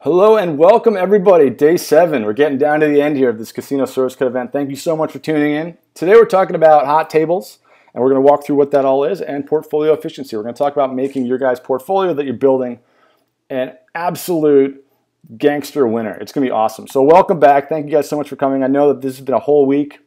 Hello and welcome everybody. Day 7. We're getting down to the end here of this casino source code event. Thank you so much for tuning in. Today we're talking about hot tables and we're going to walk through what that all is and portfolio efficiency. We're going to talk about making your guys' portfolio that you're building an absolute gangster winner. It's going to be awesome. So welcome back. Thank you guys so much for coming. I know that this has been a whole week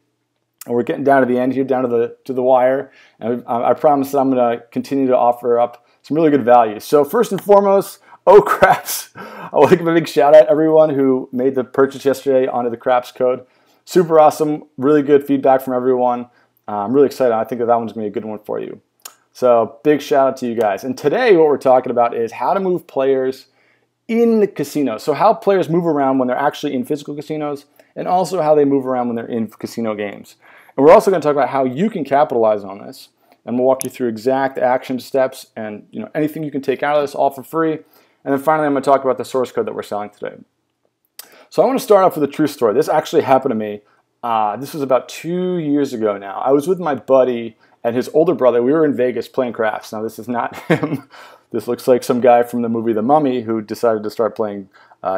and we're getting down to the end here, down to the wire. And I promise that I'm going to continue to offer up some really good value. So first and foremost, oh craps. I want to give a big shout out to everyone who made the purchase yesterday onto the craps code. Super awesome, really good feedback from everyone. I'm really excited. I think that one's going to be a good one for you. So big shout out to you guys. And today what we're talking about is how to move players in the casino. So how players move around when they're actually in physical casinos and also how they move around when they're in casino games. And we're also going to talk about how you can capitalize on this. And we'll walk you through exact action steps and anything you can take out of this all for free. And then finally, I'm going to talk about the source code that we're selling today. So I want to start off with a true story. This actually happened to me. This was about 2 years ago now. I was with my buddy and his older brother. We were in Vegas playing craps. Now, this is not him. This looks like some guy from the movie The Mummy who decided to start playing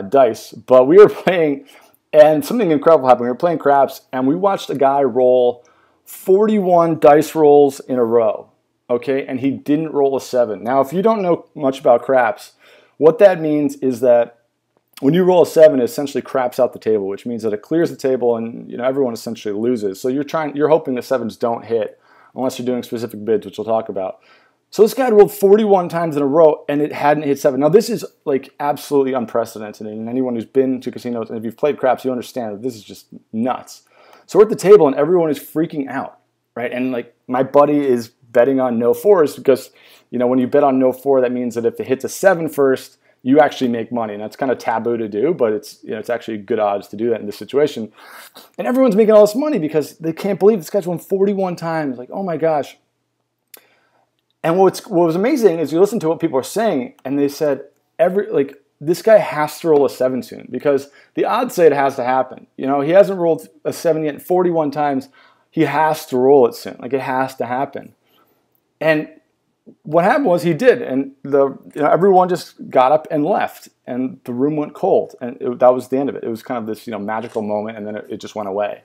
dice. But we were playing, and something incredible happened. We were playing craps, and we watched a guy roll 41 dice rolls in a row. Okay, and he didn't roll a 7. Now, if you don't know much about craps, what that means is that when you roll a 7, it essentially craps out the table, which means that it clears the table and everyone essentially loses. So you're hoping the 7s don't hit unless you're doing specific bids, which we'll talk about. So this guy rolled 41 times in a row and it hadn't hit 7. Now this is like absolutely unprecedented, and anyone who's been to casinos and if you've played craps, you understand that this is just nuts. So we're at the table and everyone is freaking out, right? And like my buddy is betting on no 4s because when you bet on no 4, that means that if it hits a 7 first, you actually make money. And that's kind of taboo to do, but it's actually good odds to do that in this situation. And everyone's making all this money because they can't believe this guy's won 41 times. Like, oh my gosh. And what was amazing is you listen to what people are saying, and they said this guy has to roll a 7 soon because the odds say it has to happen. He hasn't rolled a 7 yet 41 times. He has to roll it soon. Like, it has to happen. And what happened was he did, and everyone just got up and left, and the room went cold, and that was the end of it. It was kind of this magical moment, and then it just went away.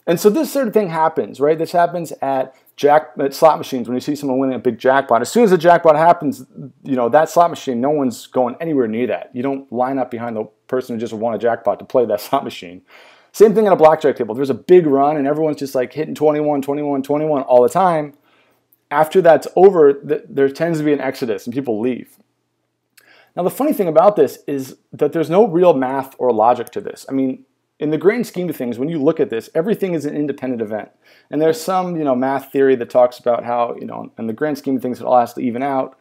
And so this sort of thing happens, right? This happens at slot machines when you see someone winning a big jackpot. As soon as the jackpot happens, that slot machine, no one's going anywhere near that. You don't line up behind the person who just won a jackpot to play that slot machine. Same thing on a blackjack table. There's a big run, and everyone's just like hitting 21, 21, 21 all the time. After that's over, there tends to be an exodus and people leave. Now, the funny thing about this is that there's no real math or logic to this. I mean, in the grand scheme of things, when you look at this, everything is an independent event. And there's some, math theory that talks about how, in the grand scheme of things, it all has to even out.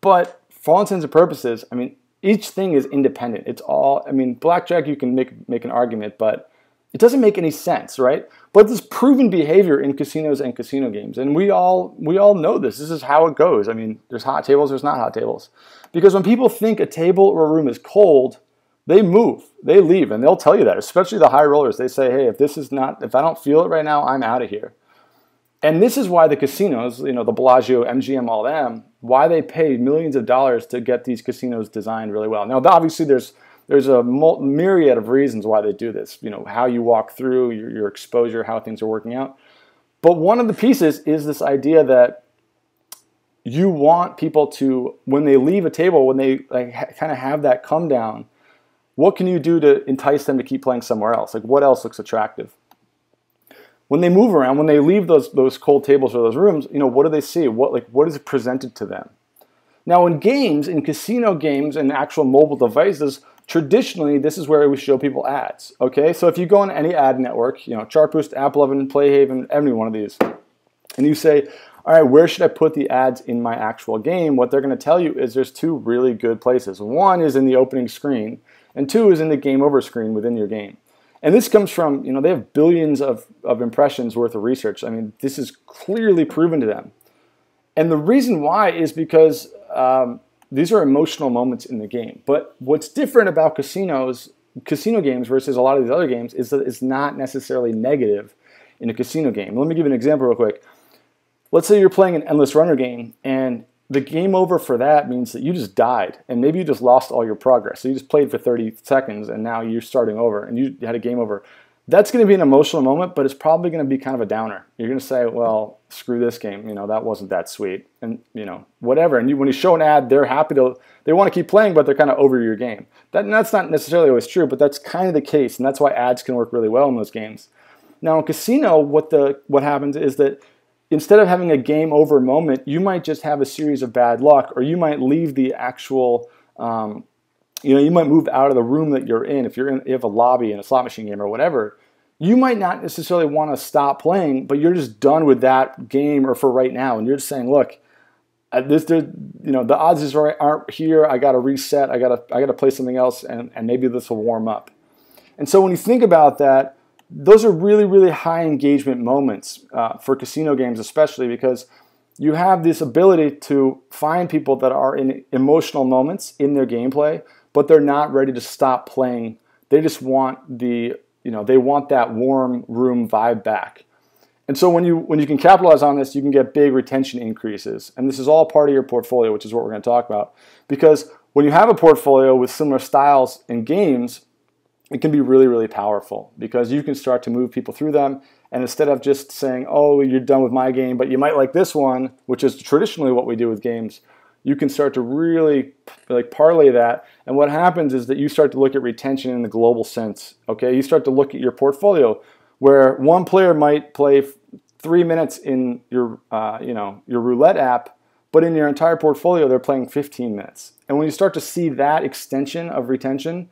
But for all intents and purposes, I mean, each thing is independent. It's all, blackjack, you can make an argument, but it doesn't make any sense, right? But this proven behavior in casinos and casino games, and we all know this. This is how it goes. I mean, there's hot tables, there's not hot tables. Because when people think a table or a room is cold, they move, they leave, and they'll tell you that, especially the high rollers. They say, hey, if I don't feel it right now, I'm out of here. And this is why the casinos, the Bellagio, MGM, all them, why they pay millions of dollars to get these casinos designed really well. Now, obviously, there's a myriad of reasons why they do this, how you walk through, your exposure, how things are working out. But one of the pieces is this idea that you want people to, when they leave a table, when they kind of have that come down, what can you do to entice them to keep playing somewhere else? Like, what else looks attractive? When they move around, when they leave those cold tables or those rooms, what do they see? What is presented to them? Now, in casino games and actual mobile devices, traditionally, this is where we show people ads, okay? So if you go on any ad network, Chartboost, AppLovin, Playhaven, any one of these, and you say, all right, where should I put the ads in my actual game? What they're going to tell you is there's 2 really good places. One is in the opening screen, and 2 is in the game over screen within your game. And this comes from, they have billions of impressions worth of research. I mean, this is clearly proven to them. And the reason why is because these are emotional moments in the game. But what's different about casino games versus a lot of these other games is that it's not necessarily negative in a casino game. Let me give you an example real quick. Let's say you're playing an endless runner game and the game over for that means that you just died, and maybe you just lost all your progress. So you just played for 30 seconds, and now you're starting over, and you had a game over. That's going to be an emotional moment, but it's probably going to be kind of a downer. You're going to say, well, screw this game. That wasn't that sweet, and whatever. And when you show an ad, they're happy they want to keep playing, but they're kind of over your game. That's not necessarily always true, but that's kind of the case, and that's why ads can work really well in those games. Now in casino, what happens is that instead of having a game over moment, you might just have a series of bad luck, or you might leave the actual, you might move out of the room that you're in. If you have a lobby in a slot machine game or whatever, you might not necessarily want to stop playing, but you're just done with that game or for right now, and you're just saying, look, the odds aren't here. I got to reset. I got to play something else, and maybe this will warm up. And so when you think about that, those are really, really high engagement moments for casino games, especially because you have this ability to find people that are in emotional moments in their gameplay, but they're not ready to stop playing. They just want they want that warm room vibe back. And so when you can capitalize on this, you can get big retention increases. And this is all part of your portfolio, which is what we're going to talk about. Because when you have a portfolio with similar styles in games, it can be really, really powerful because you can start to move people through them. And instead of just saying, oh, you're done with my game, but you might like this one, which is traditionally what we do with games, you can start to really parlay that. And what happens is that you start to look at retention in the global sense. Okay, you start to look at your portfolio where one player might play 3 minutes in your roulette app, but in your entire portfolio they're playing 15 minutes. And when you start to see that extension of retention,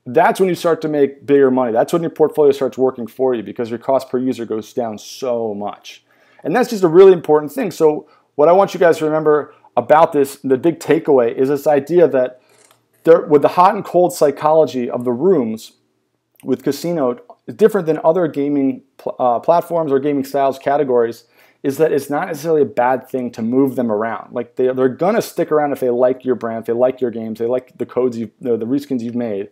that's when you start to make bigger money. That's when your portfolio starts working for you because your cost per user goes down so much. And that's just a really important thing. So what I want you guys to remember about this, the big takeaway, is this idea that with the hot and cold psychology of the rooms with casino, different than other gaming platforms or gaming styles categories, is that it's not necessarily a bad thing to move them around. Like they're going to stick around if they like your brand, if they like your games, they like the codes, the reskins you've made.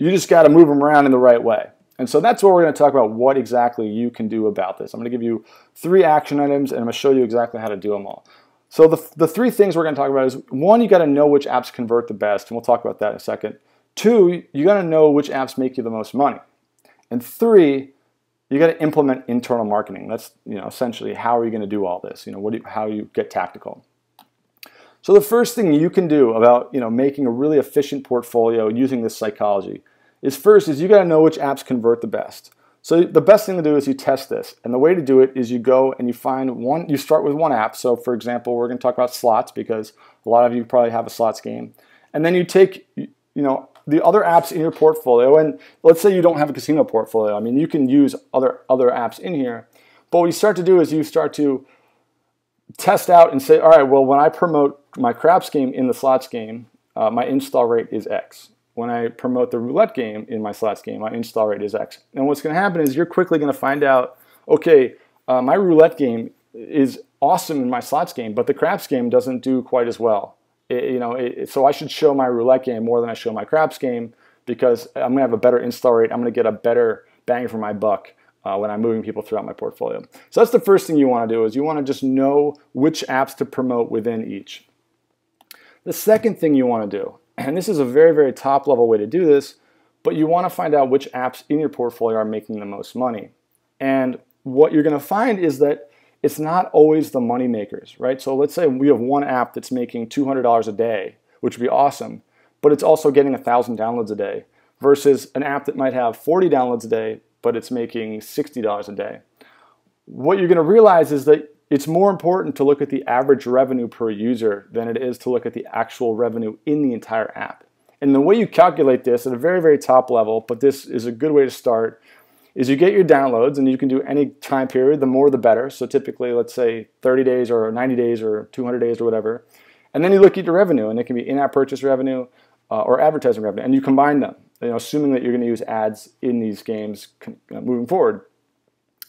You just got to move them around in the right way. And so that's what we're going to talk about, what exactly you can do about this. I'm going to give you 3 action items, and I'm going to show you exactly how to do them all. So the 3 things we're going to talk about is, 1, you got to know which apps convert the best, and we'll talk about that in a second. 2, you got to know which apps make you the most money. And 3, you got to implement internal marketing. That's essentially how are you going to do all this? How you get tactical. So the first thing you can do about making a really efficient portfolio using this psychology is you got to know which apps convert the best. So the best thing to do is you test this, and the way to do it is you go and you find one. You start with one app. So for example, we're going to talk about slots because a lot of you probably have a slots game, and then you take the other apps in your portfolio, and let's say you don't have a casino portfolio. I mean, you can use other apps in here, but what you start to do is you start to test out and say, all right, well, when I promote my craps game in the slots game, my install rate is X. When I promote the roulette game in my slots game, my install rate is X. And what's going to happen is you're quickly going to find out, okay, my roulette game is awesome in my slots game, but the craps game doesn't do quite as well. So I should show my roulette game more than I show my craps game because I'm going to have a better install rate. I'm going to get a better bang for my buck when I'm moving people throughout my portfolio. So that's the first thing you want to do, is you want to just know which apps to promote within each. The second thing you want to do, and this is a very, very top level way to do this, but you want to find out which apps in your portfolio are making the most money. And what you're going to find is that it's not always the money makers, right? So let's say we have one app that's making $200 a day, which would be awesome, but it's also getting 1,000 downloads a day, versus an app that might have 40 downloads a day, but it's making $60 a day. What you're going to realize is that it's more important to look at the average revenue per user than it is to look at the actual revenue in the entire app. And the way you calculate this at a very, very top level, but this is a good way to start, is you get your downloads, and you can do any time period, the more the better. So typically, let's say 30 days or 90 days or 200 days or whatever. And then you look at your revenue, and it can be in-app purchase revenue or advertising revenue, and you combine them, assuming that you're going to use ads in these games moving forward.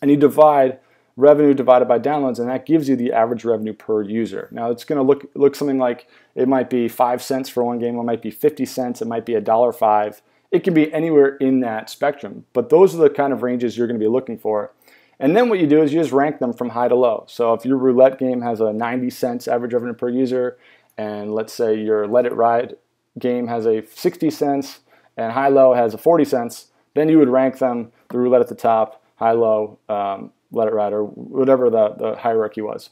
And you divide revenue divided by downloads, and that gives you the average revenue per user. Now it's going to look something like, it might be 5 cents for one game, it might be 50 cents, it might be $1.05. It can be anywhere in that spectrum, but those are the kind of ranges you're going to be looking for. And then what you do is you just rank them from high to low. So if your roulette game has a 90 cents average revenue per user, and let's say your Let It Ride game has a 60 cents, and high-low has a 40 cents, then you would rank them, the roulette at the top, high-low, Let It Ride, or whatever the hierarchy was.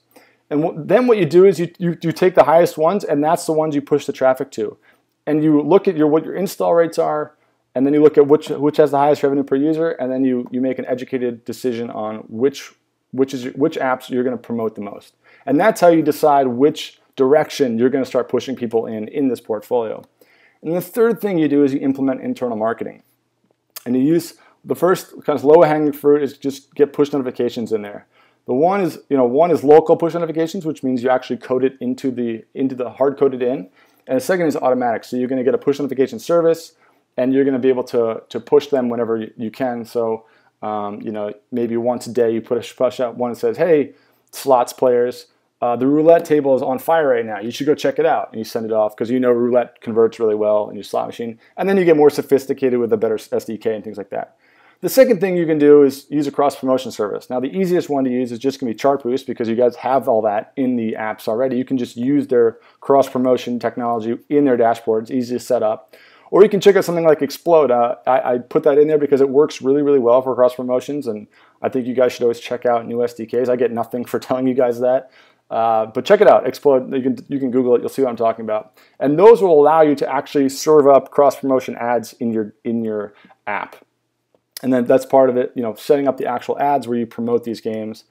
And then what you do is you take the highest ones, and that's the ones you push the traffic to. And you look at what your install rates are, and then you look at which has the highest revenue per user, and then you make an educated decision on which apps you're going to promote the most. And that's how you decide which direction you're going to start pushing people in this portfolio. And the third thing you do is you implement internal marketing. And you use the first kind of low-hanging fruit is just get push notifications in there. The one is local push notifications, which means you actually code it into the hard coded in. And the second is automatic. So you're going to get a push notification service, and you're going to be able to push them whenever you can. So maybe once a day you push out one that says, "Hey, slots players, the roulette table is on fire right now. You should go check it out." And you send it off because roulette converts really well in your slot machine. And then you get more sophisticated with a better SDK and things like that. The second thing you can do is use a cross-promotion service. Now, the easiest one to use is just going to be Chartboost because you guys have all that in the apps already. You can just use their cross-promotion technology in their dashboard. It's easy to set up. Or you can check out something like Explode. I put that in there because it works really, really well for cross-promotions, and I think you guys should always check out new SDKs. I get nothing for telling you guys that. But check it out, Explode. You can Google it. You'll see what I'm talking about. And those will allow you to actually serve up cross-promotion ads in your app. And then that's part of it, setting up the actual ads where you promote these games.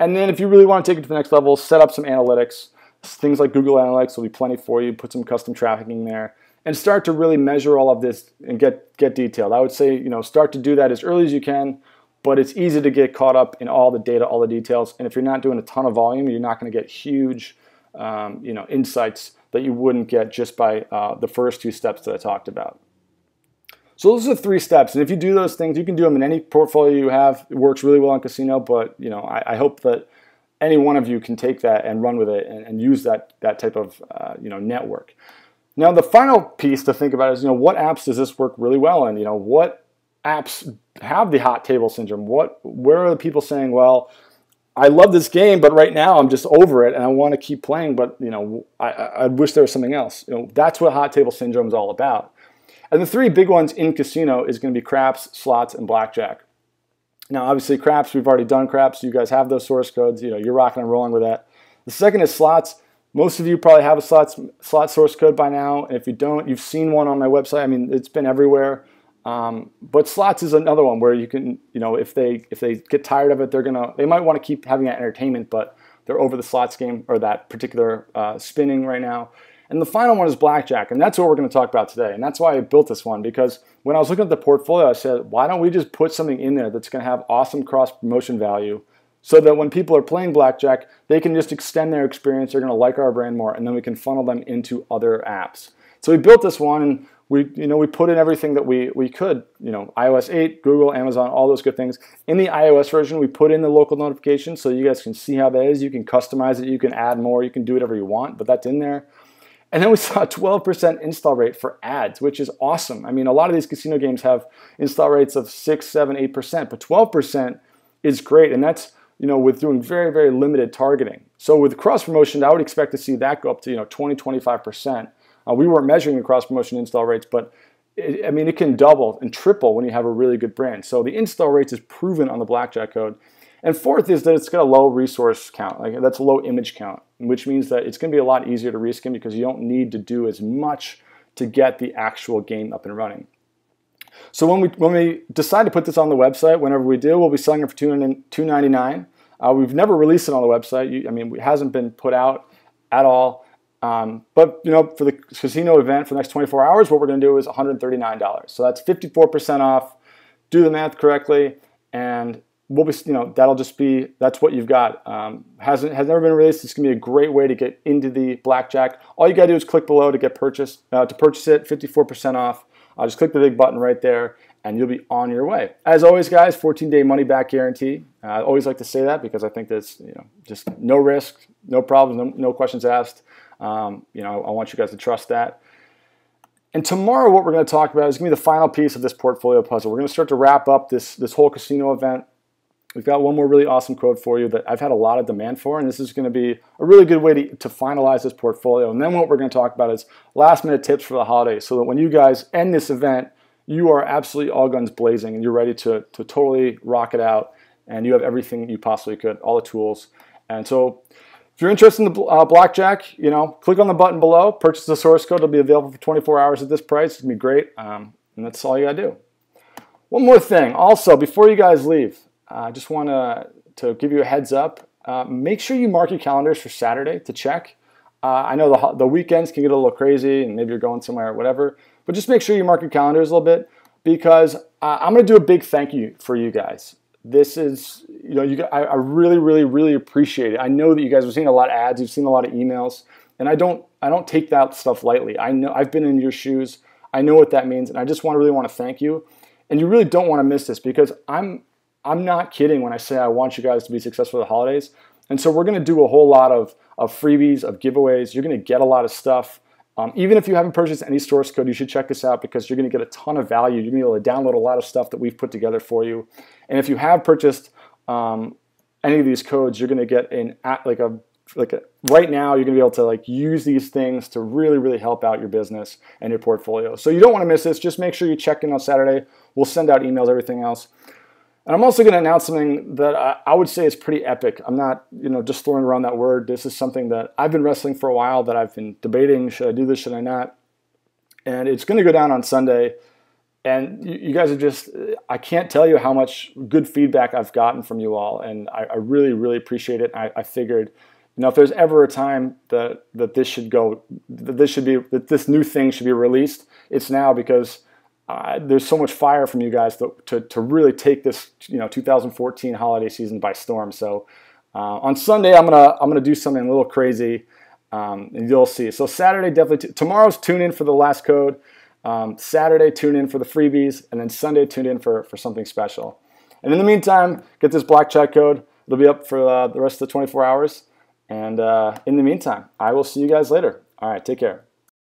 And then if you really want to take it to the next level, set up some analytics. Things like Google Analytics will be plenty for you. Put some custom tracking there. And start to really measure all of this and get detailed. I would say, start to do that as early as you can, but it's easy to get caught up in all the data, all the details. And if you're not doing a ton of volume, you're not going to get huge, insights that you wouldn't get just by the first two steps that I talked about. So those are the 3 steps, and if you do those things, you can do them in any portfolio you have. It works really well in casino, but I hope that any one of you can take that and run with it and use that type of network. Now, the final piece to think about is what apps does this work really well in? What apps have the hot table syndrome? Where are the people saying, well, I love this game, but right now I'm just over it and I want to keep playing, but I wish there was something else. That's what hot table syndrome is all about. And the 3 big ones in casino is going to be craps, slots, and blackjack. Now, obviously, craps, we've already done craps. You guys have those source codes. You're rocking and rolling with that. The second is slots. Most of you probably have a slot source code by now. And if you don't, you've seen one on my website. I mean, it's been everywhere. But slots is another one where you can, if they get tired of it, they might want to keep having that entertainment, but they're over the slots game or that particular spinning right now. And the final one is blackjack, and that's what we're going to talk about today. And that's why I built this one, because when I was looking at the portfolio, I said, why don't we just put something in there that's going to have awesome cross-promotion value so that when people are playing blackjack, they can just extend their experience, they're going to like our brand more, and then we can funnel them into other apps. So we built this one, and we put in everything that we could, iOS 8, Google, Amazon, all those good things. In the iOS version, we put in the local notifications so you guys can see how that is. You can customize it, you can add more, you can do whatever you want, but that's in there. And then we saw a 12% install rate for ads, which is awesome. I mean, a lot of these casino games have install rates of 6, 7, 8%, but 12% is great. And that's, with doing very, very limited targeting. So with cross promotion, I would expect to see that go up to, 20, 25%. We weren't measuring the cross promotion install rates, but it can double and triple when you have a really good brand. So the install rates is proven on the Blackjack code. And fourth is that it's got a low resource count. That's a low image count, which means that it's going to be a lot easier to reskin because you don't need to do as much to get the actual game up and running. So when we decide to put this on the website, whenever we do, we'll be selling it for $299. We've never released it on the website. It hasn't been put out at all. But for the casino event for the next 24 hours, what we're going to do is $139. So that's 54% off. Do the math correctly, and we'll be, that'll just be, that's what you've got. Has never been released. It's gonna be a great way to get into the blackjack. All you gotta do is click below to purchase it, 54% off. Just click the big button right there, and you'll be on your way. As always, guys, 14-day money-back guarantee. I always like to say that because I think that's just no risk, no problems, no questions asked. I want you guys to trust that. And tomorrow, what we're going to talk about is going to be the final piece of this portfolio puzzle. We're going to start to wrap up this whole casino event. we've got one more really awesome code for you that I've had a lot of demand for, and this is going to be a really good way to finalize this portfolio. And then what we're going to talk about is last minute tips for the holidays, so that when you guys end this event, you are absolutely all guns blazing and you're ready to totally rock it out, and you have everything you possibly could, all the tools. And so if you're interested in the Blackjack, click on the button below, purchase the source code. It'll be available for 24 hours at this price. It's going to be great, and that's all you got to do. One more thing. Also, before you guys leave, I just want to give you a heads up. Make sure you mark your calendars for Saturday to check. I know the weekends can get a little crazy, and maybe you're going somewhere or whatever, but just make sure you mark your calendars a little bit, because I'm going to do a big thank you for you guys. This is, I really, really, really appreciate it. I know that you guys have seen a lot of ads, you've seen a lot of emails, and I don't take that stuff lightly. I know I've been in your shoes. I know what that means, and I just really want to thank you. And you really don't want to miss this, because I'm not kidding when I say I want you guys to be successful at the holidays. And so we're going to do a whole lot of freebies, of giveaways. You're going to get a lot of stuff. Even if you haven't purchased any source code, you should check this out, because you're going to get a ton of value. You're going to be able to download a lot of stuff that we've put together for you. And if you have purchased any of these codes, you're going to get right now, you're going to be able to use these things to really, really help out your business and your portfolio. So you don't want to miss this. Just make sure you check in on Saturday. We'll send out emails, everything else. And I'm also going to announce something that I would say is pretty epic. I'm not, just throwing around that word. This is something that I've been wrestling for a while, that I've been debating, should I do this, should I not? And it's going to go down on Sunday. And you guys are just, I can't tell you how much good feedback I've gotten from you all. And I really, really appreciate it. I figured, if there's ever a time that this new thing should be released, it's now, because there's so much fire from you guys to really take this 2014 holiday season by storm. So on Sunday I'm gonna do something a little crazy, and you'll see. So Saturday, definitely tomorrow's tune in for the last code. Saturday, tune in for the freebies, and then Sunday, tune in for something special. And in the meantime, get this Blackjack code. It'll be up for the rest of the 24 hours. And in the meantime, I will see you guys later. All right, take care.